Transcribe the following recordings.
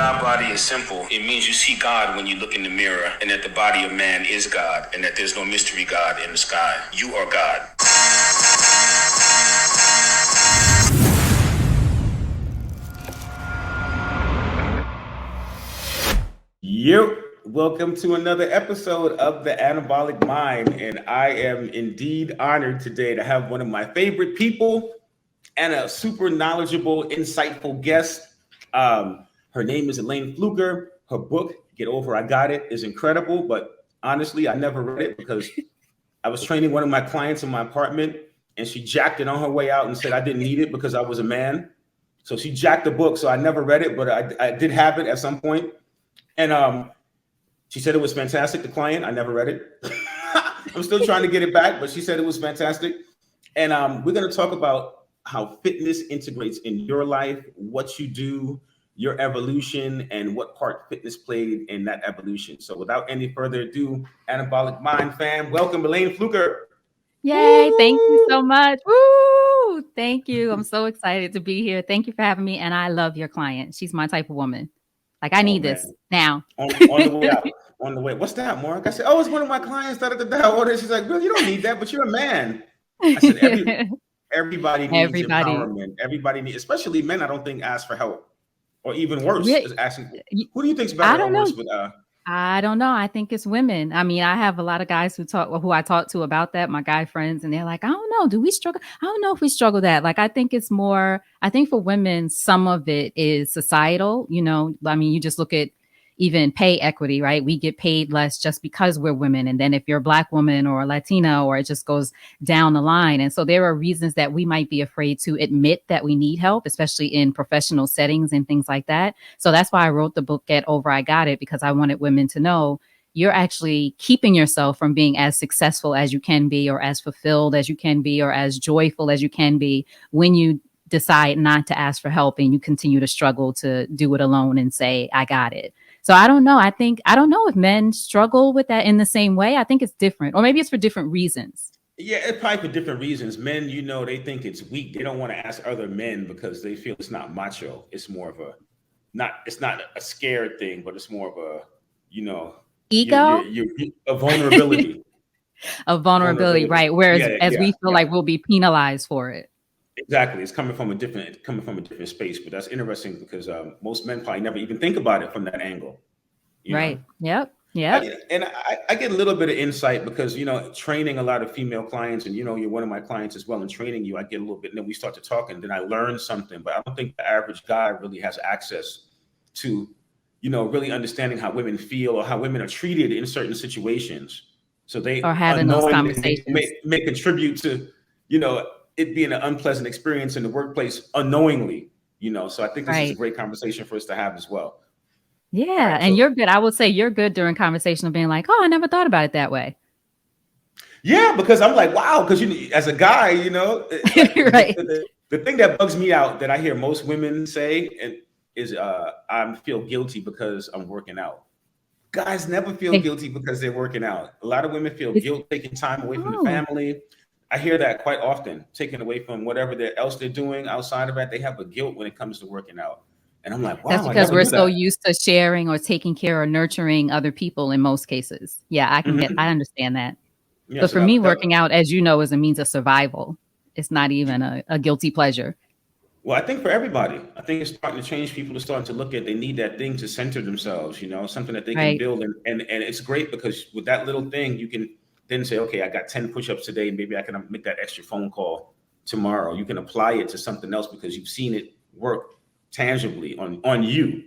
God body is simple. It means you see God when you look in the mirror, and that the body of man is God, and that there's no mystery God in the sky. You are God. Yep. Welcome to another episode of The Anabolic Mind. And I am indeed honored today to have one of my favorite people and a super knowledgeable, insightful guest. Her name is Elayne Fluker. Her book, Get Over I Got It, is incredible. But honestly, I never read it because I was training one of my clients in my apartment and she jacked it on her way out and said I didn't need it because I was a man. So she jacked the book. So I never read it, but I did have it at some point. And she said it was fantastic, the client. I never read it. I'm still trying to get it back, but she said it was fantastic. And we're going to talk about how fitness integrates in your life, what you do, your evolution, and what part fitness played in that evolution. So without any further ado, Anabolic Mind fam, welcome Elayne Fluker. Yay, Woo! Thank you so much. Woo! Thank you. I'm so excited to be here. Thank you for having me. And I love your client. She's my type of woman. Like, I need this now. On the way out. On the way. What's that, Mark? I said, oh, it's one of my clients. She's like, well, you don't need that, but you're a man. I said, everybody needs empowerment. Everybody needs, especially men, I don't think ask for help. Or even worse, is asking, who do you think's better or worse with I don't know. I think it's women. I mean, I have a lot of guys who I talk to about that, my guy friends, and they're like, I don't know. Do we struggle? I don't know if we struggle that. Like, I think it's more, I think for women, some of it is societal. You know, I mean, you just look at even pay equity, right? We get paid less just because we're women. And then if you're a Black woman or a Latina, or it just goes down the line. And so there are reasons that we might be afraid to admit that we need help, especially in professional settings and things like that. So that's why I wrote the book, Get Over I Got It, because I wanted women to know you're actually keeping yourself from being as successful as you can be, or as fulfilled as you can be, or as joyful as you can be when you decide not to ask for help and you continue to struggle to do it alone and say, I got it. So I don't know. I don't know if men struggle with that in the same way. I think it's different, or maybe it's for different reasons. Yeah, it's probably for different reasons. Men, you know, they think it's weak. They don't want to ask other men because they feel it's not macho. It's more of it's not a scared thing, but it's more of a, you know, ego, a vulnerability. A vulnerability, right? Whereas we feel like we'll be penalized for it. Exactly. It's coming from a different space, but that's interesting because most men probably never even think about it from that angle. Right. Know? Yep. I get a little bit of insight because, you know, training a lot of female clients, and, you know, you're one of my clients as well, and training you, I get a little bit, and then we start to talk, and then I learn something, but I don't think the average guy really has access to, you know, really understanding how women feel or how women are treated in certain situations. So they are having those conversations may contribute to, you know, it being an unpleasant experience in the workplace unknowingly, you know. So I think this is a great conversation for us to have as well. Yeah. Right, and you're good. I would say you're good during conversation of being like, oh, I never thought about it that way. Yeah, because I'm like, wow, because you, as a guy, you know, right. The thing that bugs me out that I hear most women say is I feel guilty because I'm working out. Guys never feel guilty because they're working out. A lot of women feel guilt taking time away from the family. I hear that quite often, taken away from whatever else they're doing outside of that. They have a guilt when it comes to working out. And I'm like, wow. That's because we're so used to sharing or taking care or nurturing other people in most cases. Yeah, I understand that. Yeah, but for me, working out, as you know, is a means of survival. It's not even a guilty pleasure. Well, I think for everybody, I think it's starting to change. People are starting to look at, they need that thing to center themselves, you know, something that they can build. And it's great because with that little thing, you can then say, okay, I got 10 push-ups today. Maybe I can make that extra phone call tomorrow. You can apply it to something else because you've seen it work tangibly on you.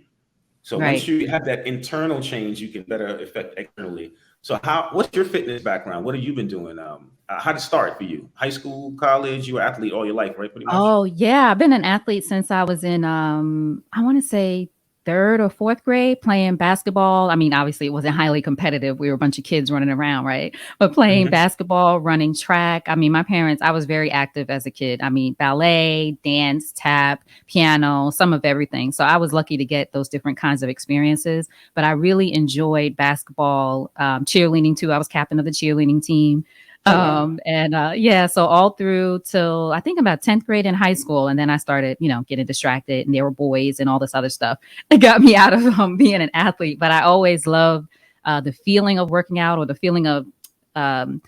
So once you have that internal change, you can better affect externally. So what's your fitness background? What have you been doing? How did it start for you? High school, college? You were an athlete all your life, right? Pretty much. Oh yeah, I've been an athlete since I was in I want to say 3rd or 4th grade, playing basketball. I mean, obviously it wasn't highly competitive. We were a bunch of kids running around, right? But playing basketball, running track. I mean, I was very active as a kid. I mean, ballet, dance, tap, piano, some of everything. So I was lucky to get those different kinds of experiences. But I really enjoyed basketball, cheerleading too. I was captain of the cheerleading team. Oh, wow. So all through till I think about 10th grade in high school. And then I started, getting distracted, and there were boys and all this other stuff. It got me out of being an athlete. But I always loved the feeling of working out, or the feeling of um,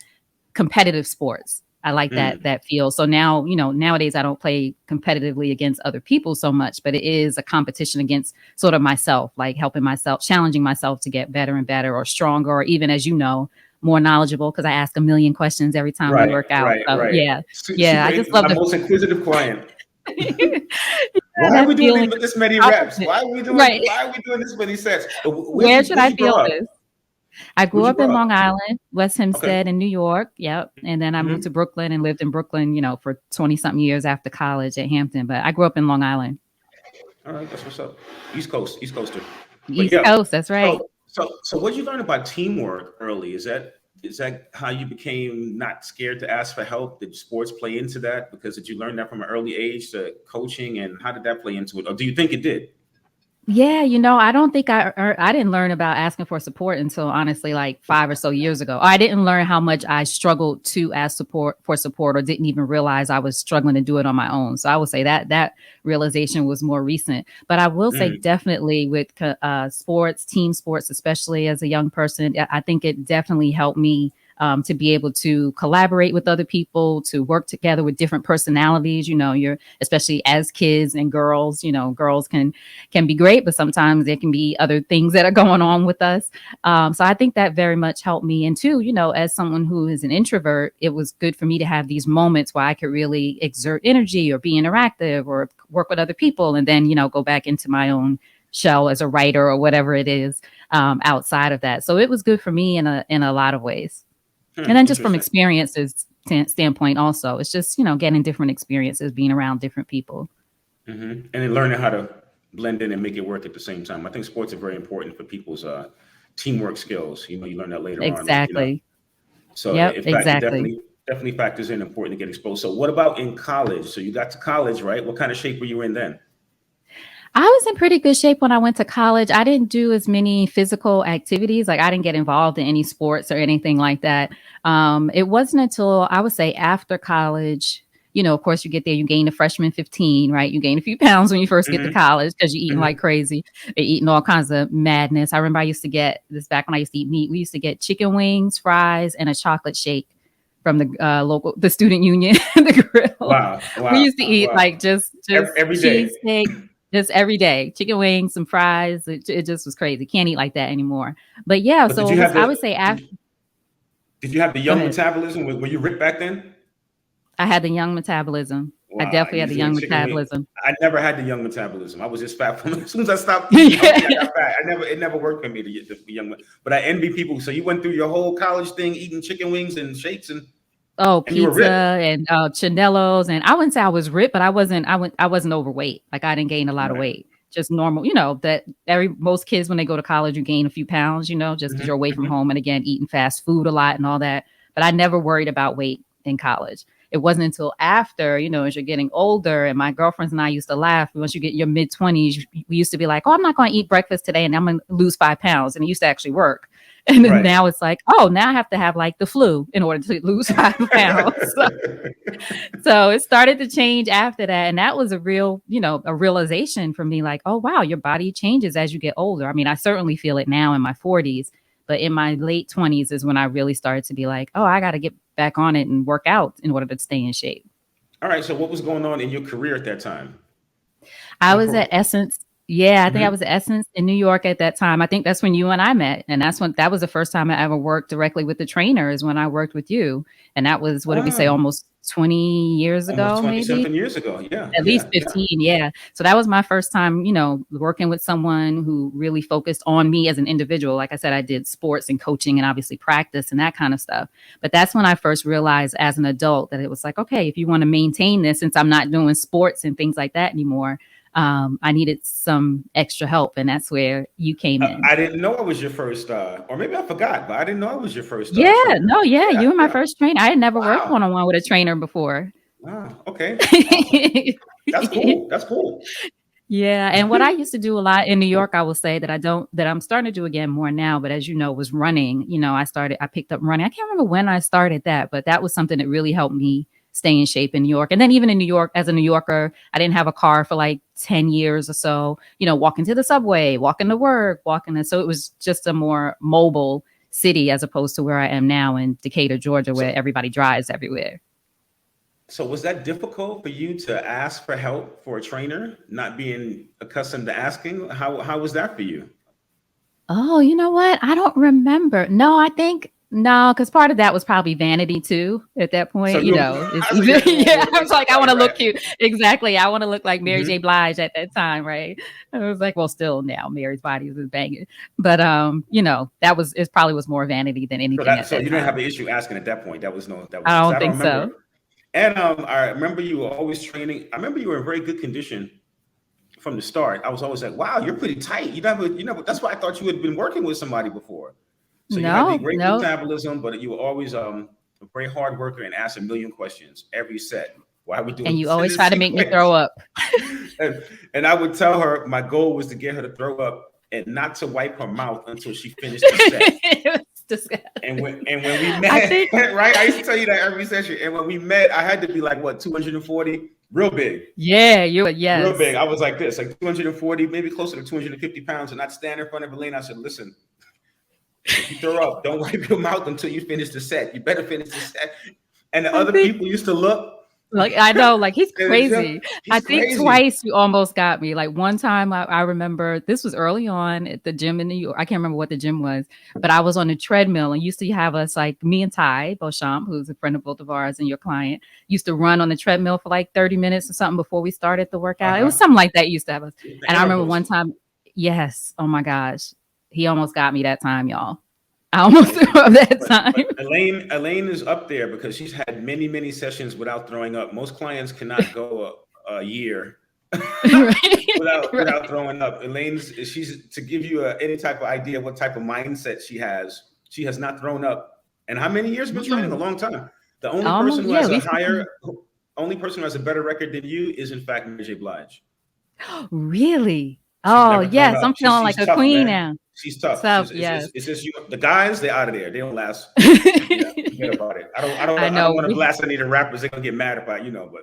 competitive sports. I like that feel. So now, nowadays I don't play competitively against other people so much, but it is a competition against sort of myself, like helping myself, challenging myself to get better and better, or stronger, or even, as you know, more knowledgeable, because I ask a million questions every time we work out. So, Right. yeah, I just love my most inquisitive client. yeah, Why are we doing feeling this many reps? Why are we doing this many sets? Where should I feel this? I grew up in Long up? Island, West Hempstead in New York. Yep. And then I moved to Brooklyn and lived in Brooklyn, for 20 something years after college at Hampton. But I grew up in Long Island. All right. That's what's up. East Coaster. East Coast. That's right. So what did you learn about teamwork early? Is that how you became not scared to ask for help? Did sports play into that? Because did you learn that from an early age, to coaching, and how did that play into it? Or do you think it did? Yeah, I don't think I didn't learn about asking for support until honestly like 5 or so years ago. I didn't learn how much I struggled to ask for support, or didn't even realize I was struggling to do it on my own. So I would say that realization was more recent. But I will say definitely with sports, team sports, especially as a young person, I think it definitely helped me to be able to collaborate with other people, to work together with different personalities. You're, especially as kids and girls, girls can be great, but sometimes there can be other things that are going on with us. So I think that very much helped me. And too, as someone who is an introvert, it was good for me to have these moments where I could really exert energy, or be interactive, or work with other people, and then, go back into my own shell as a writer, or whatever it is outside of that. So it was good for me in a lot of ways. And then just from experiences standpoint also, it's just, getting different experiences, being around different people. And then learning how to blend in and make it work at the same time. I think sports are very important for people's teamwork skills. You learn that later on. Exactly. So it definitely factors in, important to get exposed. So what about in college? So you got to college, right? What kind of shape were you in then? I was in pretty good shape when I went to college. I didn't do as many physical activities. Like I didn't get involved in any sports or anything like that. It wasn't until I would say after college, of course you get there, you gain a freshman 15, right? You gain a few pounds when you first get to college, because you're eating like crazy. They're eating all kinds of madness. I remember I used to get this back when I used to eat meat. We used to get chicken wings, fries, and a chocolate shake from the student union, the grill. Wow. We used to eat like just every day. Cheesesteak. Just every day, chicken wings, some fries. It just was crazy. Can't eat like that anymore. But yeah, so I would say after. Did you have the young metabolism? Were you ripped back then? I had the young metabolism. Wow, I definitely had the young metabolism. I never had the young metabolism. I was just fat from as soon as I stopped eating, I got fat. It never worked for me to get the young. But I envy people. So you went through your whole college thing eating chicken wings and shakes and. Oh, pizza and Chandelos, and I wouldn't say I was ripped, but I wasn't overweight. Like I didn't gain a lot of weight, just normal. That most kids when they go to college, you gain a few pounds, just because you're away from home, and again eating fast food a lot and all that. But I never worried about weight in college. It wasn't until after, as you're getting older, and my girlfriends and I used to laugh. Once you get your mid-20s, we used to be like, "Oh, I'm not going to eat breakfast today, and I'm going to lose 5 pounds," and it used to actually work. And then now it's like, oh, now I have to have like the flu in order to lose 5 pounds. So it started to change after that. And that was a realization for me, like, oh, wow, your body changes as you get older. I mean, I certainly feel it now in my 40s, but in my late 20s is when I really started to be like, oh, I got to get back on it and work out in order to stay in shape. All right. So what was going on in your career at that time? I was at Essence. Yeah, I think I was at Essence in New York at that time. I think that's when you and I met. And that was the first time I ever worked directly with the trainer, is when I worked with you. And that was, what did we say, almost 20 years ago, almost 20 maybe? Something years ago, yeah. At least 15, yeah. So that was my first time, working with someone who really focused on me as an individual. Like I said, I did sports and coaching and obviously practice and that kind of stuff. But that's when I first realized as an adult that it was like, okay, if you want to maintain this, since I'm not doing sports and things like that anymore, I needed some extra help, and that's where you came in. I didn't know I was your first, or maybe I forgot, but I didn't know I was your first. You were my first trainer. I had never worked one-on-one with a trainer before. Wow. Okay. That's cool. Yeah. And what I used to do a lot in New York, I will say that I'm starting to do again more now, but as you know, was running. I picked up running. I can't remember when I started that, but that was something that really helped me stay in shape in New York. And then even in New York, as a New Yorker, I didn't have a car for like 10 years or so, walking to the subway, walking to work, so it was just a more mobile city as opposed to where I am now in Decatur, Georgia, where everybody drives everywhere. So was that difficult for you to ask for help for a trainer, not being accustomed to asking? How was that for you? Oh, you know what? I don't remember. No, I think no, because part of that was probably vanity too. At that So point, you, it's so you had more yeah. I was motivation, like, I want to look right? cute. Exactly. I want to look like Mary J. Hmm. Blige at that time, right? I was like, well, still now Mary's body is banging, but it probably was more vanity than anything at So that you didn't have time. an issue asking at that point. That was I because don't I don't think so. remember. And I remember you were always training. I remember you were in very good condition from the start. I was always like, wow, you're pretty tight. You never. That's why I thought you had been working with somebody before. So you had the No, great no. metabolism, but you were always a very hard worker and asked a million questions every set. Why are we And doing you this in always this try to make me throw sequence? up. And I would tell her my goal was to get her to throw up and not to wipe her mouth until she finished the set. It was disgusting. And when we I met, think, right? I used to tell you that every session. And when we met, I had to be like what 240, real big. yeah, Real big. yes. I was like this, like 240, maybe closer to 250 pounds, and I'd stand in front of Elayne. I said, listen, if you throw up, don't wipe your mouth until you finish the set. You better finish the set. And the I other think people used to look, Like I know, like he's and it's just, crazy. I he's think crazy. twice you almost got me. Like one time I remember this was early on at the gym in New York. I can't remember what the gym was, but I was on the treadmill and used to have us like me and Ty Beauchamp, who's a friend of both of ours and your client, used to run on the treadmill for like 30 minutes or something before we started the workout. It was Uh-huh. something like that used to have us. The And I remember intervals. one time, yes, oh my gosh, he almost got me that time, y'all. I almost threw up that time. But Elayne is up there because she's had many, many sessions without throwing up. Most clients cannot go a year Right. without Right. throwing up. She's to give you any type of idea what type of mindset she has. She has not thrown up. And how many years been training? A Mm. long time. The only person Almost, who yeah. has We a started. higher, only person who has a better record than you is in fact Mary J. Blige. Really? She's Oh, never thrown yes, up. I'm feeling like She's a tough, queen man. now. She's tough. Tough, yes. It's just you. The guys, they're out of there. They don't last. Yeah, forget about it. I I don't know. want to blast any of the rappers. They're gonna get mad about, but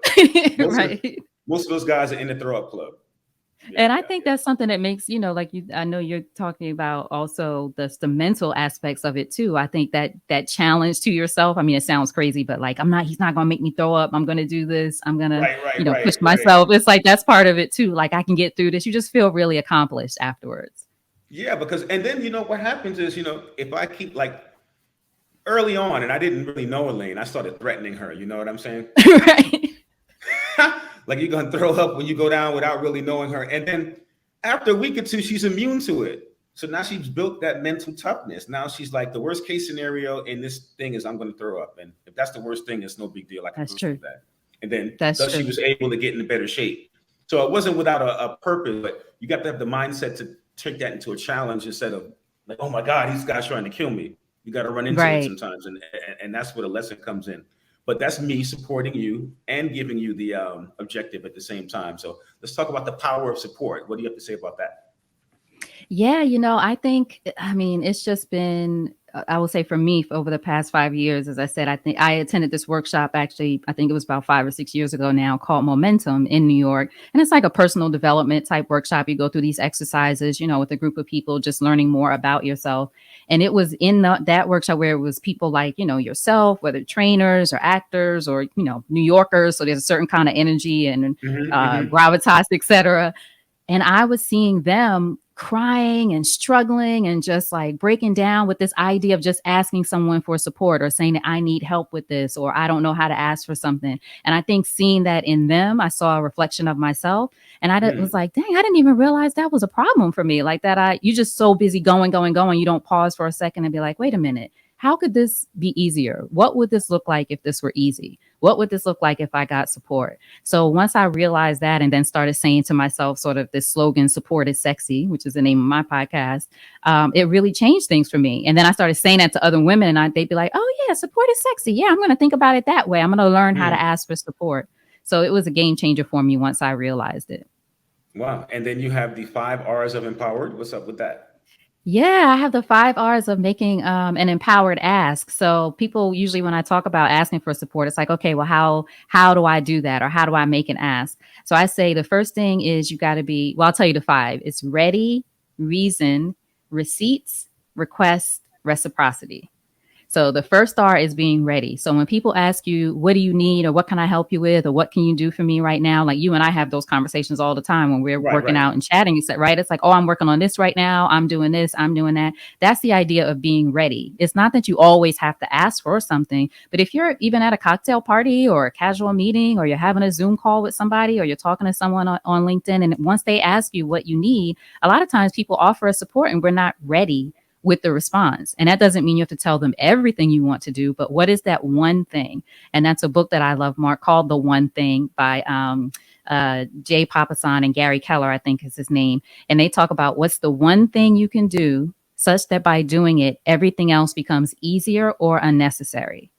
most of Right. most of those guys are in the throw up club. Yeah, And I yeah, think yeah. that's something that makes, I know you're talking about also the mental aspects of it too. I think that challenge to yourself. I mean, it sounds crazy, but like, he's not going to make me throw up. I'm going to do this. I'm going to, Right, right, right, push right. myself. It's like, that's part of it too. Like I can get through this. You just feel really accomplished afterwards. Yeah, because and then what happens is if I keep like early on and I didn't really know Elayne, I started threatening her. You know what I'm saying? Right. Like you're gonna throw up when you go down without really knowing her. And then after a week or two, she's immune to it. So now she's built that mental toughness. Now she's like, the worst case scenario in this thing is I'm gonna throw up. And if that's the worst thing, it's no big deal. I can That's go through true. that. And then That's thus she true. was able to get into better shape. So it wasn't without a purpose, but you got to have the mindset to take that into a challenge instead of like, oh my God, these guys trying to kill me. You got to run into it Right. sometimes. And that's where the lesson comes in. But that's me supporting you and giving you the objective at the same time. So let's talk about the power of support. What do you have to say about that? Yeah, I mean, it's just been, I will say for me, for over the past 5 years, as I said, I think I attended this workshop actually, I think it was about 5 or 6 years ago now, called Momentum in New York. And it's like a personal development type workshop. You go through these exercises, with a group of people, just learning more about yourself. And it was in that workshop where it was people like, yourself, whether trainers or actors or, New Yorkers. So there's a certain kind of energy and Mm-hmm, mm-hmm. gravitas, etc. And I was seeing them crying and struggling and just like breaking down with this idea of just asking someone for support or saying that I need help with this or I don't know how to ask for something. And I think seeing that in them, I saw a reflection of myself. And was like, dang, I didn't even realize that was a problem for me. Like that, you just so busy going. You don't pause for a second and be like, wait a minute. How could this be easier? What would this look like if this were easy? What would this look like if I got support? So once I realized that and then started saying to myself sort of this slogan, support is sexy, which is the name of my podcast, it really changed things for me. And then I started saying that to other women and they'd be like, oh yeah, support is sexy. Yeah, I'm going to think about it that way. I'm going to learn how to ask for support. So it was a game changer for me once I realized it. Wow. And then you have the 5 R's of empowered. What's up with that? Yeah, I have the 5 R's of making an empowered ask. So people usually, when I talk about asking for support, it's like, okay, well, how do I do that, or how do I make an ask? So I say the first thing is you got to be. Well, I'll tell you the five. It's ready, reason, receipts, request, reciprocity. So the first R is being ready. So when people ask you, what do you need, or what can I help you with, or what can you do for me right now? Like you and I have those conversations all the time when we're Right, working right. out and chatting, right? It's like, oh, I'm working on this right now. I'm doing this. I'm doing that. That's the idea of being ready. It's not that you always have to ask for something, but if you're even at a cocktail party or a casual meeting, or you're having a Zoom call with somebody, or you're talking to someone on LinkedIn, and once they ask you what you need, a lot of times people offer us support and we're not ready with the response. And that doesn't mean you have to tell them everything you want to do, but what is that one thing? And that's a book that I love, Mark, called The One Thing by Jay Papasan and Gary Keller, I think is his name. And they talk about what's the one thing you can do such that by doing it, everything else becomes easier or unnecessary.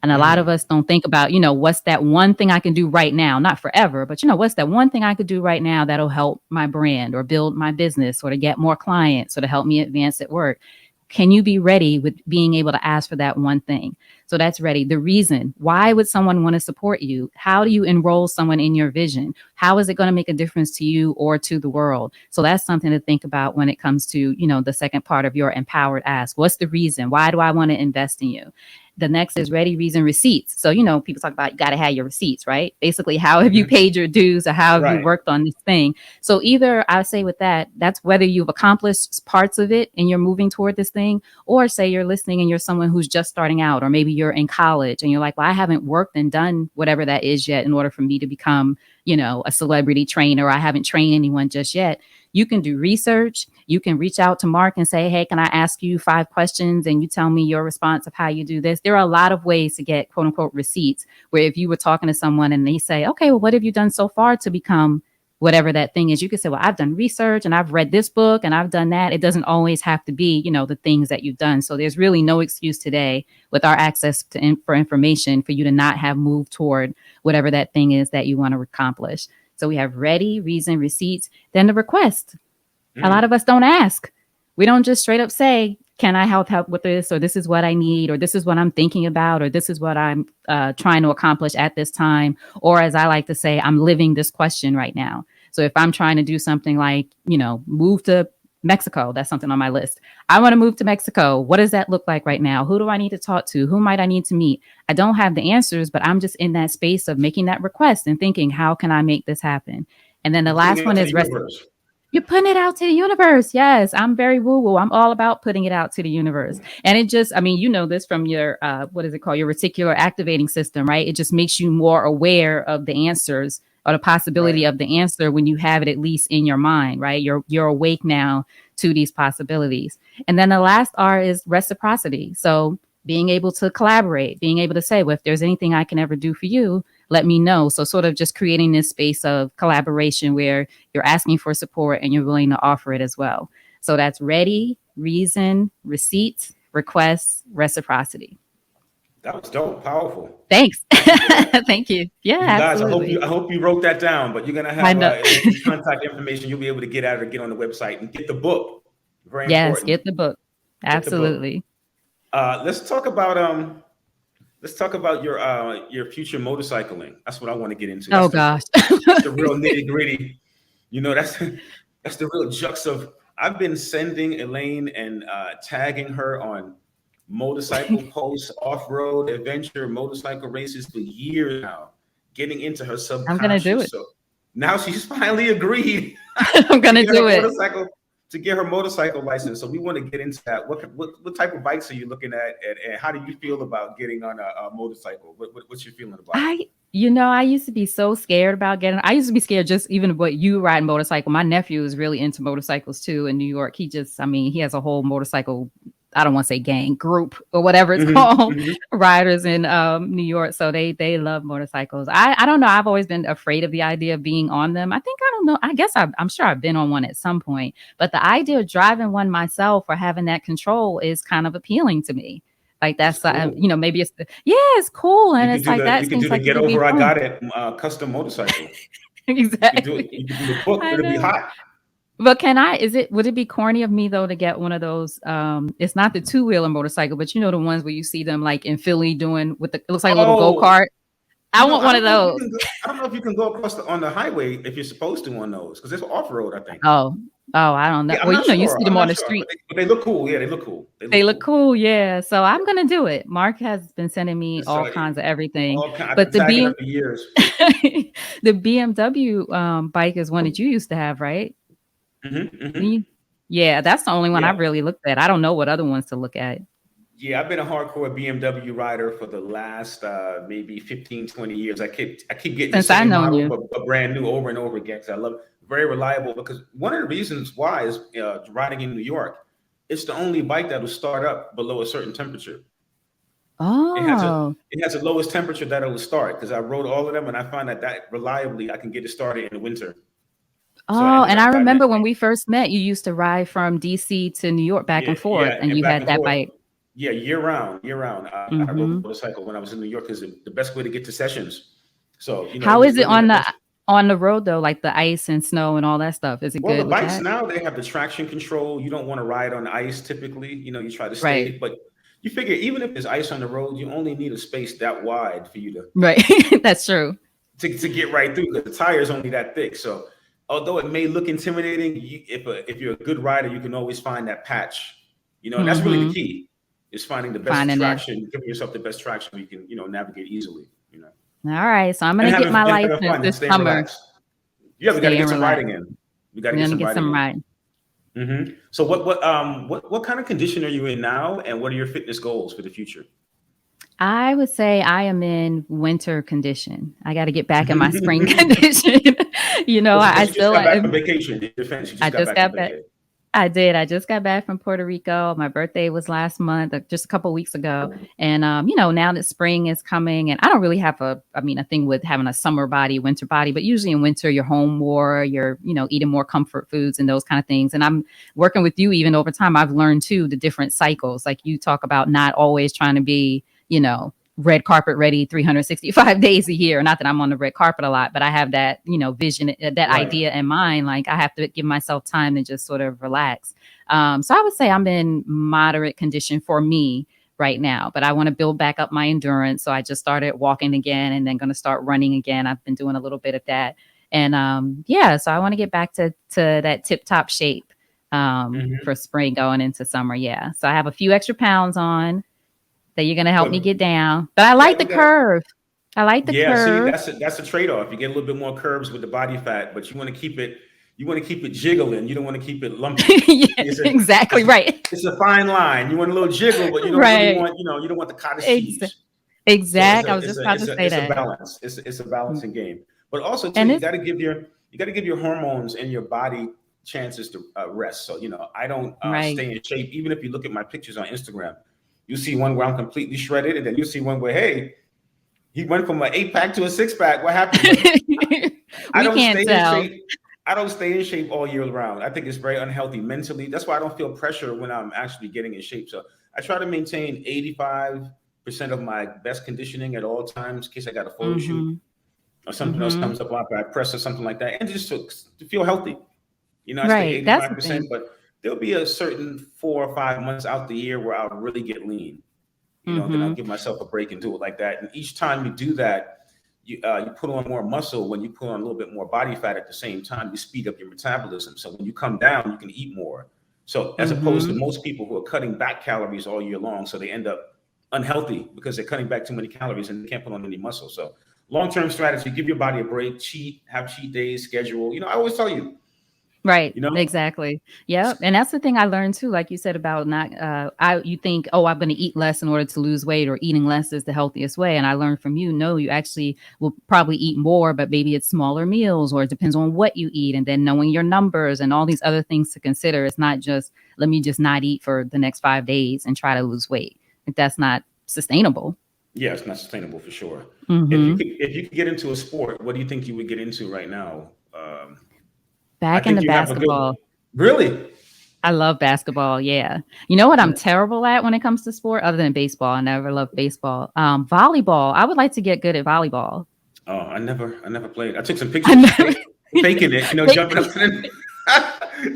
And a lot of Mm. us don't think about, what's that one thing I can do right now? Not forever, but what's that one thing I could do right now that'll help my brand or build my business or to get more clients or to help me advance at work? Can you be ready with being able to ask for that one thing? So that's ready. The reason, why would someone want to support you? How do you enroll someone in your vision? How is it going to make a difference to you or to the world? So that's something to think about when it comes to, the second part of your empowered ask. What's the reason? Why do I want to invest in you? The next is ready, reason, receipts. So, people talk about you got to have your receipts, right? Basically, how have you Hmm. paid your dues or how have you Right. worked on this thing? So either I say with that, that's whether you've accomplished parts of it and you're moving toward this thing, or say you're listening and you're someone who's just starting out, or maybe you're in college and you're like, well, I haven't worked and done whatever that is yet in order for me to become, a celebrity trainer. I haven't trained anyone just yet. You can do research. You can reach out to Mark and say, hey, can I ask you 5 questions? And you tell me your response of how you do this. There are a lot of ways to get quote unquote receipts, where if you were talking to someone and they say, okay, well, what have you done so far to become whatever that thing is? You could say, well, I've done research and I've read this book and I've done that. It doesn't always have to be, the things that you've done. So there's really no excuse today with our access to for information for you to not have moved toward whatever that thing is that you want to accomplish. So we have ready, reason, receipts, then the request. A lot Mm. of us don't ask. We don't just straight up say, can I help with this? Or this is what I need, or this is what I'm thinking about, or this is what I'm trying to accomplish at this time. Or as I like to say, I'm living this question right now. So if I'm trying to do something like, move to Mexico, that's something on my list. I want to move to Mexico. What does that look like right now? Who do I need to talk to? Who might I need to meet? I don't have the answers, but I'm just in that space of making that request and thinking, how can I make this happen? And then the You're putting last it out one to is the rest. universe. You're putting it out to the universe. Yes, I'm very woo woo. I'm all about putting it out to the universe. And it just, you know this from your, what is it called? Your reticular activating system, right? It just makes you more aware of the answers or the possibility Right. of the answer when you have it at least in your mind, right? You're awake now to these possibilities. And then the last R is reciprocity. So being able to collaborate, being able to say, well, if there's anything I can ever do for you, let me know. So sort of just creating this space of collaboration where you're asking for support and you're willing to offer it as well. So that's ready, reason, receipts, requests, reciprocity. That was dope. Powerful. Thanks. Thank you for that. Thank you. Yeah, You guys, absolutely. I hope you wrote that down. But you're gonna I have know. the contact information. You'll be able to get at it or get on the website and get the book. Very Yes, important. get the book. Get the book. Absolutely. Let's talk about your future motorcycling. That's what I want to get into. Oh gosh. That's the real nitty gritty. That's that's the real jux of. I've been sending Elayne and tagging her on motorcycle posts, off-road adventure, motorcycle races for years now, getting into her I'm gonna do subconscious. it. So now she's finally agreed I'm to gonna get her do it. motorcycle license. So we want to get into that. What type of bikes are you looking at, and how do you feel about getting on a motorcycle? What's your feeling about it? I used to be so scared about I used to be scared just even about you riding motorcycle. My nephew is really into motorcycles too in New York. He has a whole motorcycle, I don't want to say gang, group or whatever it's Hmm. called, Hmm. riders in New York. So they love motorcycles. I don't know. I've always been afraid of the idea of being on them. I don't know. I guess I'm sure I've been on one at some point, but the idea of driving one myself or having that control is kind of appealing to me. Like It's that's, cool. maybe it's cool. You And could it's do like, the that you could do seems the like it get could be over I fun. got it custom motorcycle. Exactly. You can do the book. I It'll be know. hot. But would it be corny of me though to get one of those it's not the two-wheeler motorcycle, but you know the ones where you see them like in Philly doing with the it looks like a little Oh, go-kart. I want I one don't of know if you those. can go. I don't know if you can go across on the highway if you're supposed to on those because it's off road. I think. Oh. Oh, I don't know. Yeah, I'm Well, not you know, you sure. see I'm them on not the sure, street. but they look cool. Yeah, they look cool. They They look look cool. cool, yeah. So I'm gonna do it. Mark has been sending me It's all kinds of everything. I've But been tagging up for years. the BMW bike is one that you used to have, right? Me? Yeah, that's the only one Yeah, I've really looked at. I don't know what other ones to look at. yeah. I've been a hardcore BMW rider for the last maybe 15, 20 years. I keep getting the Since I same known model, you. but brand new over and over again. Because I love it. Very reliable. Because one of the reasons why is riding in New York. It's the only bike that will start up below a certain temperature. Oh. It has the lowest temperature that it will start because I rode all of them and I find that reliably I can get it started in the winter. So I Oh, ended and up I driving it. remember when we first met, you used to ride from DC to New York back Yeah, and forth, yeah, and and you back had and that forth. bike. Yeah, year round, year round. I rode a Hmm. motorcycle when I was in New York because the best way to get to sessions. So it How was is it really the best. on the road though, like the ice and snow and all that stuff? Is it Well, the good with bikes that? now they have the traction control. You don't want to ride on ice typically. You try to Right. stay, but you figure even if there's ice on the road, you only need a space that wide for you Right. That's true. to get right through because the tire is only that thick. So although it may look intimidating, if you're a good rider, you can always find that patch. And that's really the Hmm. key is finding the best Finding that. traction, giving yourself the best traction where you can navigate easily. All right. So I'm And gonna get my having license fun and this staying summer. relaxed. Yeah, we got to Stay get and some relax. riding in. We got to I'm get gonna some get riding some in. right. So what kind of condition are you in now, and what are your fitness goals for the future? I would say I am in winter condition. I got to get back in my spring condition. I But you just still got back from am. vacation. In defense, you I just got just back from got back. vacation. I did. I just got back from Puerto Rico. My birthday was last month, just a couple weeks ago. And now that spring is coming, and I don't really have a thing with having a summer body, winter body, but usually in winter you're home more, you're, eating more comfort foods and those kind of things. And I'm working with you even over time. I've learned too the different cycles. Like you talk about not always trying to be, red carpet ready 365 days a year. Not that I'm on the red carpet a lot, but I have that, vision, that Right. idea in mind. Like I have to give myself time to just sort of relax. So I would say I'm in moderate condition for me right now, but I want to build back up my endurance. So I just started walking again and then going to start running again. I've been doing a little bit of that. And so I want to get back to that tip top shape for spring going into summer. Yeah. So I have a few extra pounds on that you're going to help me Good. get down. But I Yeah, like the we got to. curve. I like the Yeah, see, curve. that's a trade-off. You get a little bit more curves with the body fat, but you want to keep it. You want to keep it jiggling. You don't want to keep it lumpy. Yeah, exactly It's, right. it's a fine line. You want a little jiggle, but you don't really Right. want. You don't want the cottage Ex- cheese. So exact. I was just about to say it's a that. balance. It's a balancing game. But also too, And you it's got to give your hormones and your body chances to rest. So I don't right. stay in shape. Even if you look at my pictures on Instagram, you see one where I'm completely shredded, and then you see one where he went from an 8-pack to a 6-pack. What happened? I We don't can't stay in tell. shape. I don't stay in shape all year round. I think it's very unhealthy mentally. That's why I don't feel pressure when I'm actually getting in shape. So I try to maintain 85% of my best conditioning at all times in case I got a photo shoot Mm-hmm. or something else Mm-hmm. comes up like I press or something like that. And just to feel healthy. I stay Right. That's the 85%, thing. but there'll be a certain 4 or 5 months out the year where I'll really get lean. Then I'll Mm-hmm. give myself a break and do it like that. And each time you do that, you put on more muscle. When you put on a little bit more body fat at the same time, you speed up your metabolism. So when you come down, you can eat more. So as opposed to Mm-hmm. most people who are cutting back calories all year long, so they end up unhealthy because they're cutting back too many calories and they can't put on any muscle. So long-term strategy: give your body a break, have cheat days, schedule. I always tell you, Right. you know, Exactly. Yep. And that's the thing I learned too, like you said about not you think, oh, I'm gonna eat less in order to lose weight or eating less is the healthiest way. And I learned from you, no, you actually will probably eat more, but maybe it's smaller meals or it depends on what you eat and then knowing your numbers and all these other things to consider. It's not just let me just not eat for the next 5 days and try to lose weight. Like, that's not sustainable. yeah, it's not sustainable for sure. Mm-hmm. If you could get into a sport, what do you think you would get into right now? I Back think into you have a good. basketball. Really? I love basketball. Yeah. You know what I'm terrible at when it comes to sport, other than baseball? I never loved baseball. Volleyball. I would like to get good at volleyball. Oh, I never played. I took some I pictures never, faking it, jumping up to the.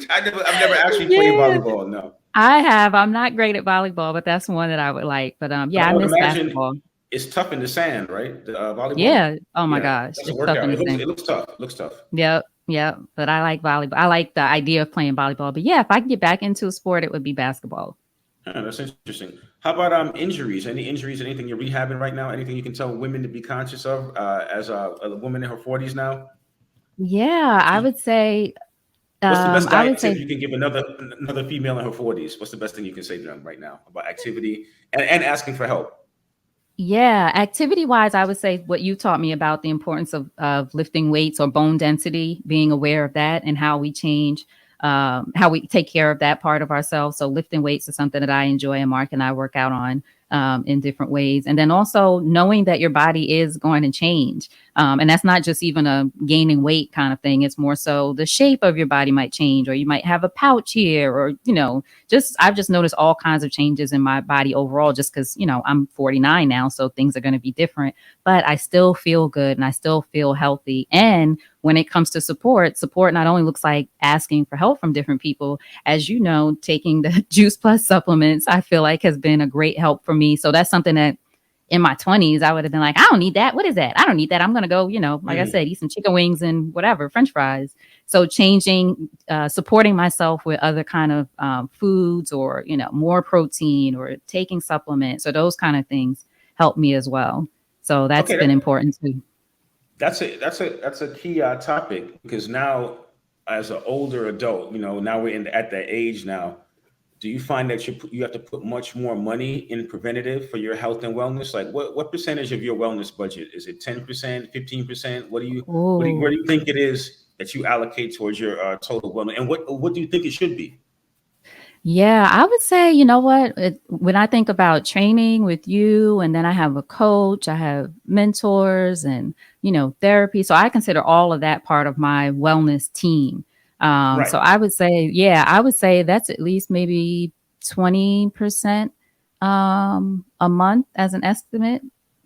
I've never actually played yeah, volleyball. No. I have. I'm not great at volleyball, but that's one that I would like. But But yeah, I I would miss imagine basketball. it's tough in the sand, right? The volleyball. Yeah. Oh my Yeah, gosh, that's a it's tough in workout. the sand. It looks tough. It looks tough. Yep. Yep. But I like volleyball. I like the idea of playing volleyball. But yeah, if I could get back into a sport, it would be basketball. Yeah, that's interesting. How about injuries? Any injuries? Anything you're rehabbing right now? Anything you can tell women to be conscious of as a woman in her 40s now? Yeah, What's the best I diet would tip say you can give another female in her 40s? What's the best thing you can say to them right now about activity and asking for help? Yeah, activity wise, I would say what you taught me about the importance of lifting weights or bone density, being aware of that and how we change, how we take care of that part of ourselves. So lifting weights is something that I enjoy and Mark and I work out on in different ways. And then also knowing that your body is going to change. And that's not just even a gaining weight kind of thing. It's more so the shape of your body might change, or you might have a pouch here, or, I've just noticed all kinds of changes in my body overall, just because, I'm 49 now. So things are going to be different, but I still feel good and I still feel healthy. And when it comes to support not only looks like asking for help from different people, as you know, taking the Juice Plus supplements, I feel like has been a great help for me. So that's something that in my 20s, I would have been like, I don't need that. What is that? I don't need that. I'm going to go, like I said, eat some chicken wings and whatever, French fries. So changing, supporting myself with other kind of foods or, more protein or taking supplements or those kind of things help me as well. So that's Okay, been important too. that's a key topic because now, as an older adult, now we're at that age now. Do you find that you have to put much more money in preventative for your health and wellness? Like what percentage of your wellness budget is it? 10%, 15%? Where do Oh, you think it is that you allocate towards your total wellness? And what do you think it should be? yeah, I would say, you know what, when I think about training with you, and then I have a coach, I have mentors and, therapy. So I consider all of that part of my wellness team. Right. So I would say, yeah, I would say that's at least maybe 20% a month as an estimate,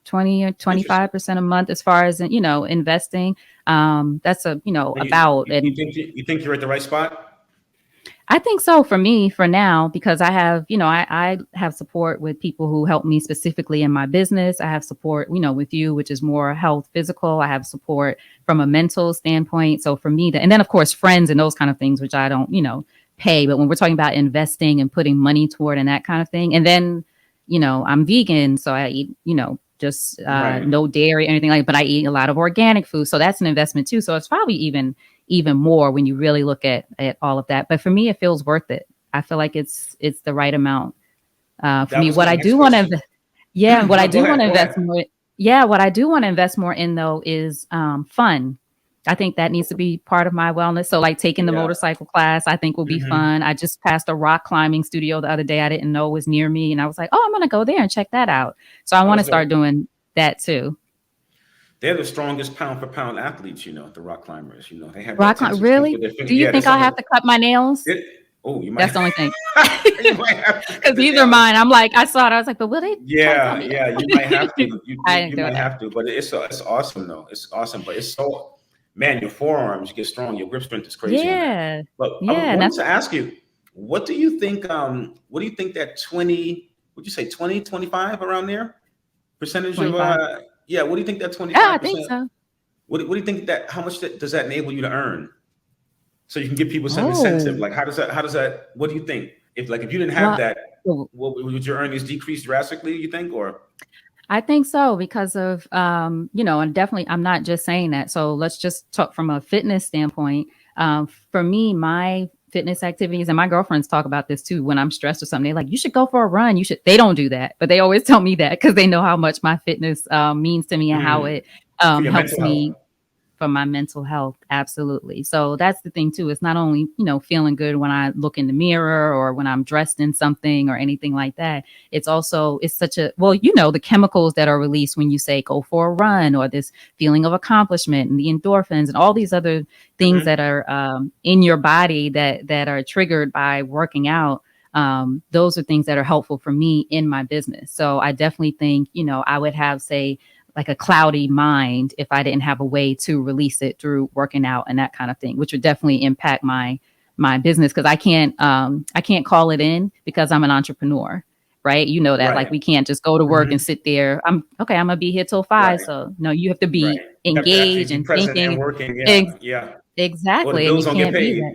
20 or Interesting. 25% a month as far as, investing. That's And about, and you think you're at the right spot? I think so for me for now, because I have, I have support with people who help me specifically in my business. I have support, with you, which is more health, physical. I have support from a mental standpoint. So for me and then of course, friends and those kind of things, which I don't, pay. But when we're talking about investing and putting money toward and that kind of thing, and then, I'm vegan. So I eat, just Right. no dairy or anything like, but I eat a lot of organic food. So that's an investment too. So it's probably even more when you really look at all of that. But for me, it feels worth it. I feel like it's the right amount for That me. was What my I next do want question. to, yeah, what I No, go do want ahead. to Go invest ahead. more, yeah, what I do want to invest more in though is fun. I think that needs to be part of my wellness. So like taking the Yeah. motorcycle class, I think will be Hmm. fun. I just passed a rock climbing studio the other day. I didn't know it was near me, and I was like, oh, I'm gonna go there and check that out. So I Oh, want to that's start dope. doing that too. They're the strongest pound for pound athletes, the rock climbers. They have that tendency Really? with their finger. Do you Yeah, think there's some I'll of have to cut my nails? you might That's the only thing. you might have to cut Because the these are nails. mine. I'm like, I saw it. I was like, but will they try to tell Yeah, me yeah, you might have that? to. I You ain't doing might that. have to, but it's awesome though. It's awesome, but it's so man, your forearms get strong. Your grip strength is crazy on that. Yeah. But I Yeah. And wanted that's to ask you, what do you think? What do you think that 20? Would you say 20, 25 around there percentage of? 25. Yeah, what do you think that twenty Yeah, five I think percent? so. What do you think that? How much does that enable you to earn? So you can give people some incentive. Oh, Like, how does that? What do you think? If you didn't have well, that, would your earnings decrease drastically? You think, or I think so because of and definitely I'm not just saying that. So let's just talk from a fitness standpoint. For me, my fitness activities and my girlfriends talk about this too. When I'm stressed or something, they're like, "You should go for a run. You should." They don't do that, but they always tell me that because they know how much my fitness means to me and how mm, it for your helps mental health? me for my mental health. Absolutely. So that's the thing too. It's not only, feeling good when I look in the mirror or when I'm dressed in something or anything like that. It's also, it's such a, well, the chemicals that are released when you say go for a run, or this feeling of accomplishment and the endorphins and all these other things Hmm. that are in your body that are triggered by working out. Those are things that are helpful for me in my business. So I definitely think, I would have, say, like a cloudy mind if I didn't have a way to release it through working out and that kind of thing, which would definitely impact my business, because I can't call it in because I'm an entrepreneur. Right. You know that, like, Right. we can't just go to work and sit there. I'm going to be here till 5. Right. So no, you have to be Right. You have to actually engaged be and present and thinking. working. Yeah. Yeah. Or the Exactly. And you bills don't get can't be paid. that.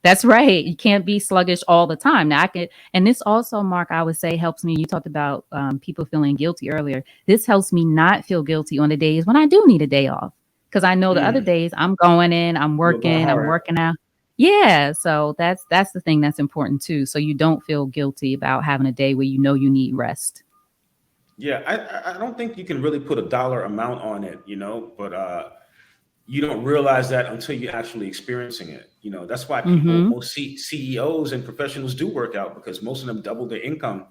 That's right. You can't be sluggish all the time. Now, and this also, Mark, I would say helps me. You talked about people feeling guilty earlier. This helps me not feel guilty on the days when I do need a day off, because I know the other days I'm going in, I'm You're going working, I'm hard. working out. Yeah. So that's the thing that's important too. So you don't feel guilty about having a day where you know you need rest. Yeah, I don't think you can really put a dollar amount on it, but you don't realize that until you're actually experiencing it. That's why Mm-hmm. most CEOs and professionals do work out, because most of them double their income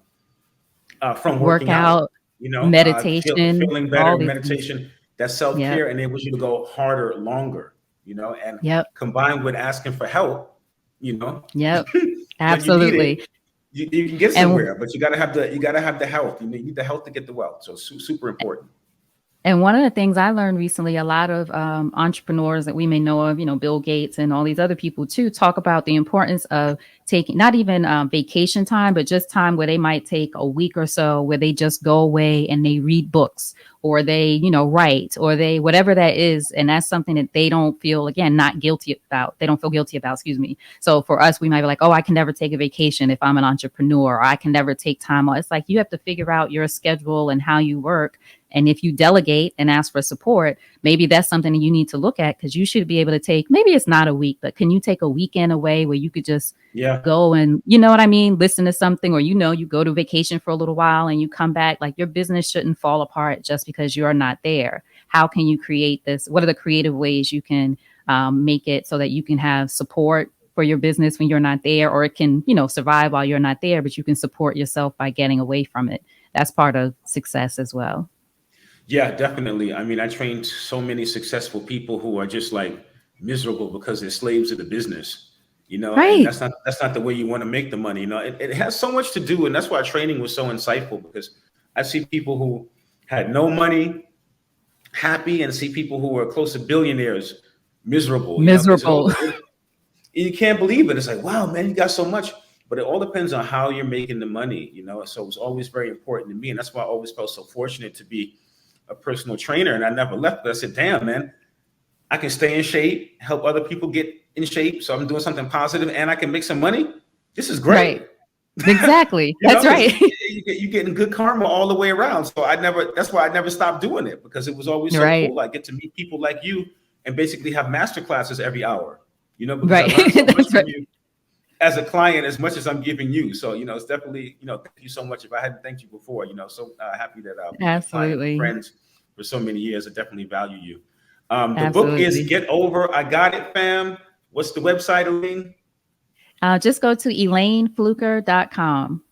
from working out. Workout, meditation, Feeling better, all these things. meditation, that Yep. self-care enables you to go harder, longer. And Yep. combined with asking for help, Yep. when you need it, Absolutely. you can get And somewhere, but you gotta have the health. You need the health to get the wealth. So super important. And one of the things I learned recently, a lot of entrepreneurs that we may know of, Bill Gates and all these other people too, talk about the importance of taking not even vacation time, but just time where they might take a week or so where they just go away and they read books, or they, write, or they, whatever that is. And that's something that they don't feel, again, not guilty about. They don't feel guilty about, excuse me. So for us, we might be like, oh, I can never take a vacation if I'm an entrepreneur, or I can never take time off. It's like, you have to figure out your schedule and how you work. And if you delegate and ask for support, maybe that's something that you need to look at, because you should be able to take, maybe it's not a week, but can you take a weekend away where you could just go and, you know what I mean, listen to something, or, you go to vacation for a little while and you come back. Like, your business shouldn't fall apart just because you're not there. How can you create this? What are the creative ways you can make it so that you can have support for your business when you're not there, or it can, survive while you're not there, but you can support yourself by getting away from it. That's part of success as well. Yeah, definitely. I mean, I trained so many successful people who are just like miserable because they're slaves of the business, and Right. that's not the way you want to make the money. It has so much to do, and that's why training was so insightful, because I see people who had no money happy, and see people who are close to billionaires miserable. You can't believe it. It's like, wow, man, you got so much. But it all depends on how you're making the money, So it's always very important to me, and that's why I always felt so fortunate to be a personal trainer, and I never left. But I said, damn, man, I can stay in shape, help other people get in shape. So I'm doing something positive, and I can make some money. This is great. Right. Exactly. That's right. You're getting good karma all the way around. So that's why I never stopped doing it, because it was always so cool. I get to meet people like you and basically have master classes every hour, because I learned so much from you as a client, as much as I'm giving you. So, it's definitely, thank you so much. If I hadn't thanked you before, so happy that we've been client friends for so many years. I definitely value you. The book is Get Over. I Got It, fam. What's the website, Elayne? Just go to ElayneFluker.com.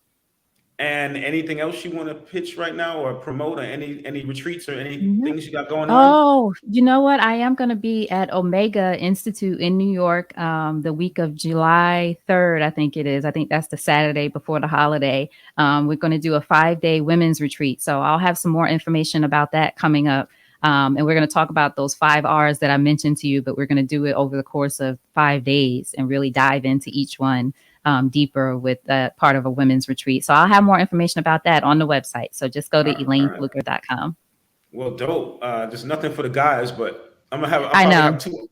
And anything else you want to pitch right now, or promote, or any retreats, or any things you got going on? Oh, you know what? I am going to be at Omega Institute in New York the week of July 3rd, I think it is. I think that's the Saturday before the holiday. We're going to do a 5-day women's retreat. So I'll have some more information about that coming up. And we're going to talk about those 5 R's that I mentioned to you, but we're going to do it over the course of 5 days and really dive into each one deeper with part of a women's retreat. So I'll have more information about that on the website. So just go to ElayneFluker.com. Well, dope. There's nothing for the guys, but I'm gonna have. I know. Have 2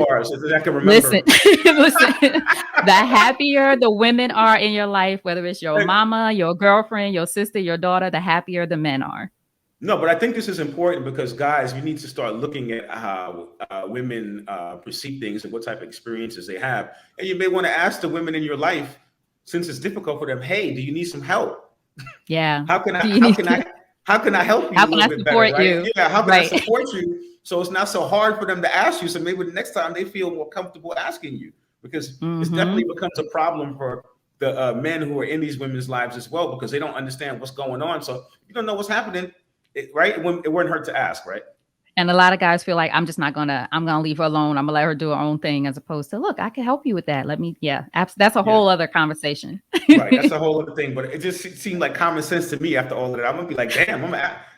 R's so that I can remember. Listen. The happier the women are in your life, whether it's your mama, your girlfriend, your sister, your daughter, the happier the men are. No, but I think this is important, because guys, you need to start looking at how women perceive things and what type of experiences they have. And you may want to ask the women in your life, since it's difficult for them, hey, do you need some help? Yeah. How can I help you? How can I support you? Yeah, how can I support you? So it's not so hard for them to ask you. So maybe the next time they feel more comfortable asking you, because this definitely becomes a problem for the men who are in these women's lives as well, because they don't understand what's going on. So you don't know what's happening. Right? It wouldn't hurt to ask, right? And a lot of guys feel like I'm gonna leave her alone. I'm gonna let her do her own thing, as opposed to, look, I can help you with that. That's a whole other conversation. Right. That's a whole other thing. But it just seemed like common sense to me after all of that. I'm gonna be like, damn,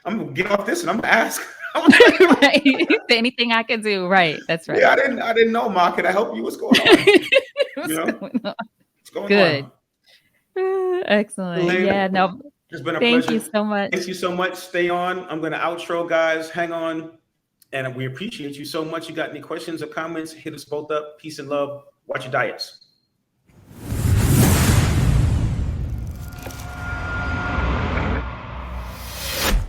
I'm gonna get off this and I'm gonna ask. Right. Anything I can do. Right. That's right. Yeah, I didn't know, Ma. Can I help you? What's going on? What's going on? What's going Good. on? Excellent. Elayne, Yeah. No. it's been a Thank pleasure. you so much. Thank you so much. Stay on. I'm gonna outro, guys. Hang on. And we appreciate you so much. You got any questions or comments? Hit us both up. Peace and love. Watch your diets.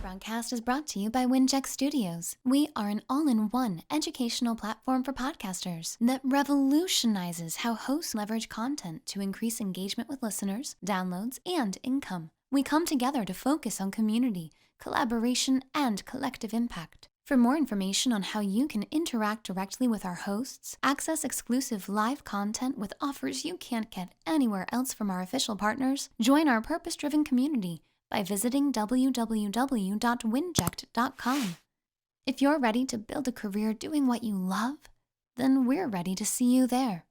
Broadcast is brought to you by WINJECT Studios. We are an all-in-one educational platform for podcasters that revolutionizes how hosts leverage content to increase engagement with listeners, downloads, and income. We come together to focus on community, collaboration, and collective impact. For more information on how you can interact directly with our hosts, access exclusive live content with offers you can't get anywhere else from our official partners, join our purpose-driven community by visiting www.winject.com. If you're ready to build a career doing what you love, then we're ready to see you there.